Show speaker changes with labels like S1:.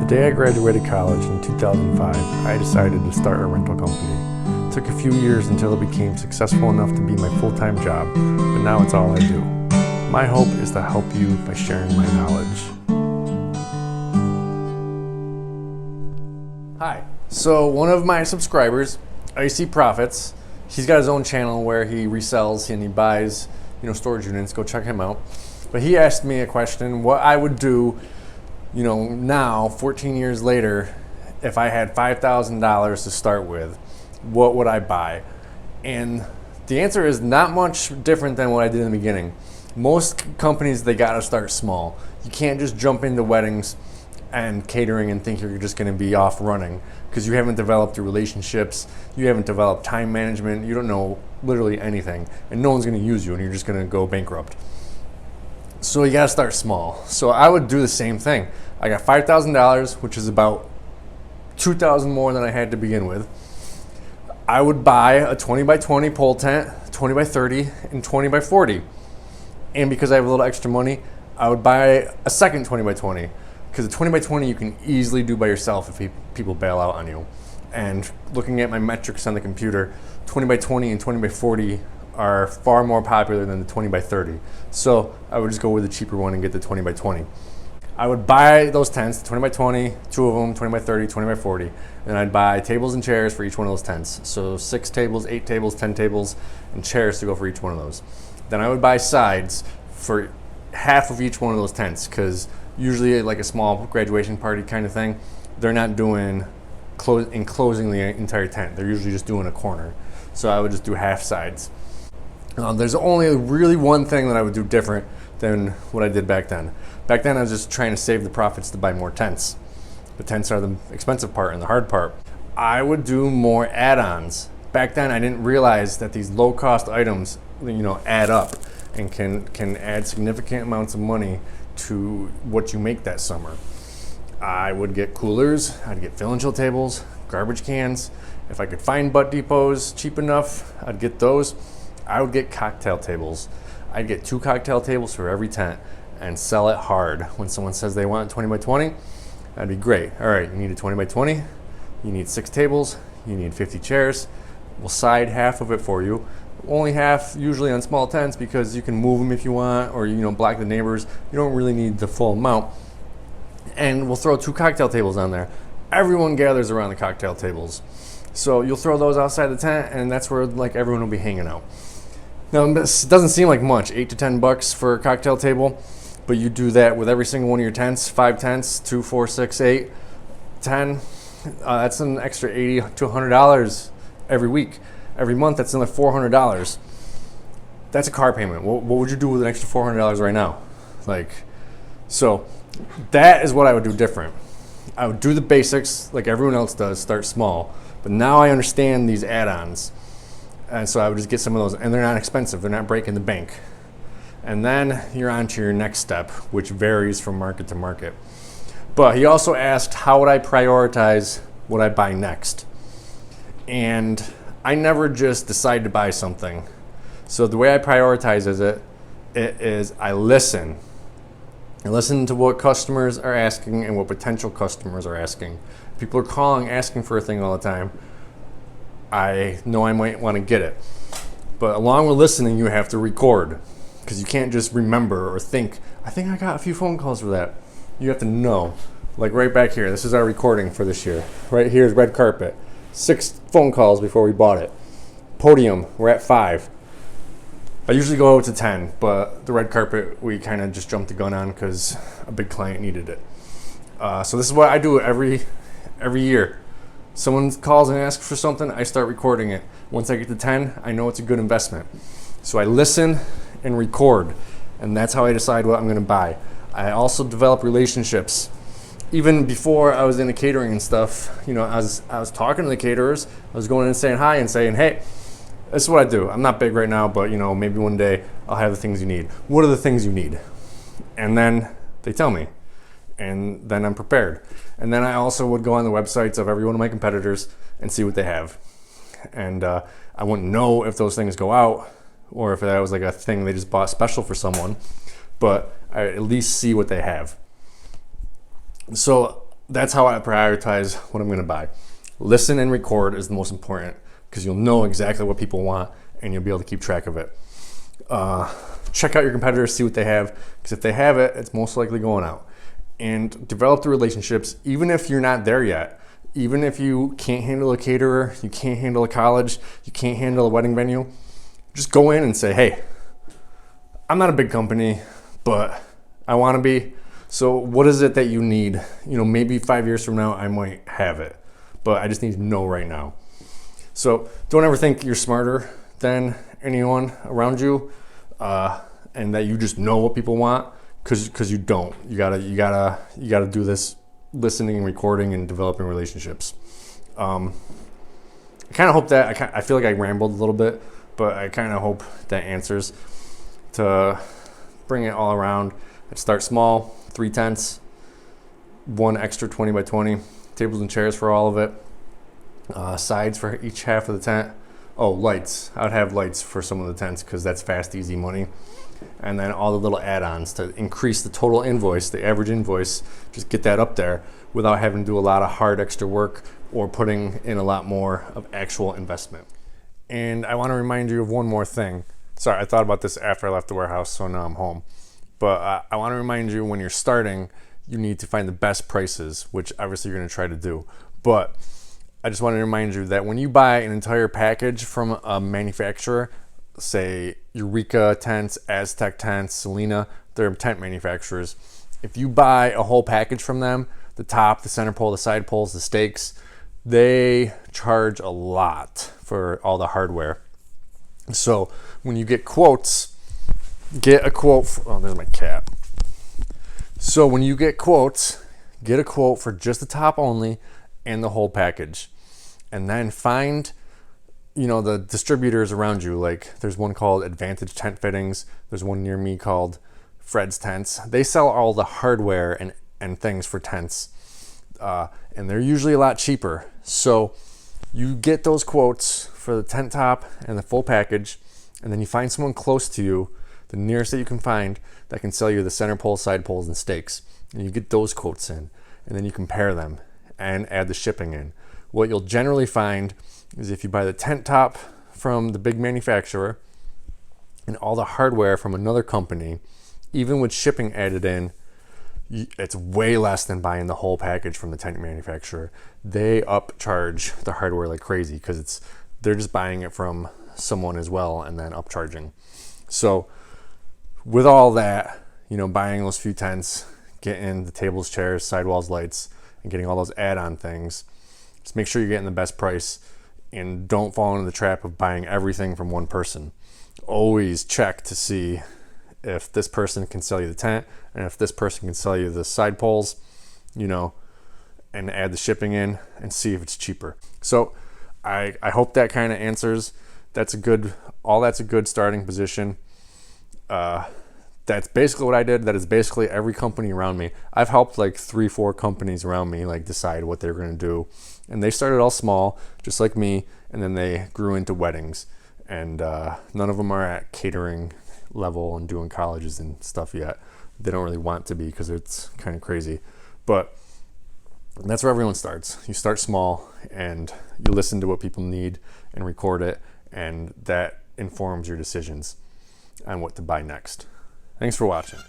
S1: day I graduated college in 2005, I decided to start a rental company. It took a few years until it became successful enough to be my full-time job, but now it's all I do. My hope is to help you by sharing my knowledge. Hi. So one of my subscribers, Icy Profits, he's got his own channel where he resells and he buys, storage units. Go check him out. But he asked me a question, what I would do, now 14 years later, if I had $5,000 to start with, what would I buy? And the answer is not much different than what I did in the beginning. Most companies, they gotta start small. You can't just jump into weddings and catering and think you're just gonna be off running because you haven't developed your relationships, you haven't developed time management, you don't know literally anything, and no one's gonna use you and you're just gonna go bankrupt. So you gotta start small. So I would do the same thing. I got $5,000, which is about $2,000 more than I had to begin with. I would buy a 20 by 20 pole tent, 20 by 30, and 20 by 40. And because I have a little extra money, I would buy a second 20 by 20. Because a 20 by 20 you can easily do by yourself if people bail out on you. And looking at my metrics on the computer, 20 by 20 and 20 by 40 are far more popular than the 20 by 30. So I would just go with the cheaper one and get the 20 by 20. I would buy those tents, 20 by 20, two of them, 20 by 30, 20 by 40, and I'd buy tables and chairs for each one of those tents. So 6 tables, 8 tables, 10 tables, and chairs to go for each one of those. Then I would buy sides for half of each one of those tents, because usually like a small graduation party kind of thing, they're not doing enclosing the entire tent. They're usually just doing a corner. So I would just do half sides. There's only really one thing that I would do different than what I did back then. Back then I was just trying to save the profits to buy more tents. The tents are the expensive part and the hard part. I would do more add-ons. Back then I didn't realize that these low-cost items, add up and can add significant amounts of money to what you make that summer. I would get coolers, I'd get fill and chill tables, garbage cans. If I could find butt depots cheap enough, I'd get those. I would get cocktail tables. I'd get 2 cocktail tables for every tent and sell it hard. When someone says they want 20 by 20, that'd be great. All right, you need a 20 by 20, you need 6 tables, you need 50 chairs. We'll side half of it for you. Only half usually on small tents because you can move them if you want, or block the neighbors. You don't really need the full amount. And we'll throw 2 cocktail tables on there. Everyone gathers around the cocktail tables. So you'll throw those outside the tent and that's where everyone will be hanging out. Now this doesn't seem like much, $8 to $10 for a cocktail table, but you do that with every single one of your tents, 5 tents, 2, 4, 6, 8, 10. That's an extra $80 to $100 every week. Every month, that's another $400. That's a car payment. What would you do with an extra $400 right now? So that is what I would do different. I would do the basics like everyone else does, start small. But now I understand these add-ons. And so I would just get some of those, and they're not expensive. They're not breaking the bank. And then you're on to your next step, which varies from market to market. But he also asked, how would I prioritize what I buy next? And I never just decide to buy something. So the way I prioritize it is I listen. I listen to what customers are asking and what potential customers are asking. People are calling, asking for a thing all the time. I know I might want to get it. But along with listening, you have to record, because you can't just remember or think, I think I got a few phone calls for that. You have to know. Like right back here, this is our recording for this year. Right here is red carpet. 6 phone calls before we bought it. Podium, we're at 5. I usually go to 10, but the red carpet, we kind of just jumped the gun on because a big client needed it. So this is what I do every year. Someone calls and asks for something, I start recording it. Once I get to 10, I know it's a good investment. So I listen and record, and that's how I decide what I'm going to buy. I also develop relationships. Even before I was into catering and stuff, I was talking to the caterers. I was going in and saying hi and saying, hey, this is what I do. I'm not big right now, but maybe one day I'll have the things you need. What are the things you need? And then they tell me, and then I'm prepared. And then I also would go on the websites of every one of my competitors and see what they have. And I wouldn't know if those things go out or if that was like a thing they just bought special for someone, but I at least see what they have. So that's how I prioritize what I'm going to buy. Listen and record is the most important because you'll know exactly what people want and you'll be able to keep track of it. Check out your competitors, see what they have, because if they have it, it's most likely going out. And develop the relationships, even if you're not there yet. Even if you can't handle a caterer, you can't handle a college, you can't handle a wedding venue, just go in and say, hey, I'm not a big company, but I want to be. So what is it that you need? Maybe 5 years from now, I might have it, but I just need to know right now. So don't ever think you're smarter than anyone around you, and that you just know what people want, because you don't. You gotta do this listening and recording and developing relationships. I kind of hope that I feel like I rambled a little bit, but I kind of hope that answers. To bring it all around, I'd start small, 3 tents, 1 extra 20 by 20, tables and chairs for all of it, sides for each half of the tent. Oh, lights. I would have lights for some of the tents because that's fast, easy money. And then all the little add-ons to increase the total invoice, the average invoice, just get that up there without having to do a lot of hard extra work or putting in a lot more of actual investment. And I want to remind you of one more thing. Sorry, I thought about this after I left the warehouse, so now I'm home. But I want to remind you, when you're starting, you need to find the best prices, which obviously you're going to try to do. But I just want to remind you that when you buy an entire package from a manufacturer, say Eureka Tents, Aztec Tents, Selena, they're tent manufacturers. If you buy a whole package from them, the top, the center pole, the side poles, the stakes, they charge a lot for all the hardware. So when you get quotes, get a quote. Oh, there's my cat. So when you get quotes, get a quote for just the top only and the whole package. And then find, the distributors around you. Like there's one called Advantage Tent Fittings. There's one near me called Fred's Tents. They sell all the hardware and things for tents. And they're usually a lot cheaper. So you get those quotes for the tent top and the full package, and then you find someone close to you, the nearest that you can find, that can sell you the center poles, side poles, and stakes. And you get those quotes in, and then you compare them and add the shipping in. What you'll generally find is if you buy the tent top from the big manufacturer and all the hardware from another company, even with shipping added in, it's way less than buying the whole package from the tent manufacturer. They upcharge the hardware like crazy because they're just buying it from someone as well and then upcharging. So with all that, buying those few tents, getting the tables, chairs, sidewalls, lights, and getting all those add-on things, just make sure you're getting the best price and don't fall into the trap of buying everything from one person. Always check to see if this person can sell you the tent and if this person can sell you the side poles, and add the shipping in and see if it's cheaper. So I hope that kind of answers. That's a good starting position. That's basically what I did. That is basically every company around me. I've helped like 3-4 companies around me decide what they're going to do. And they started all small, just like me, and then they grew into weddings. And none of them are at catering level and doing colleges and stuff yet. They don't really want to be because it's kind of crazy. But that's where everyone starts. You start small and you listen to what people need and record it, and that informs your decisions on what to buy next. Thanks for watching.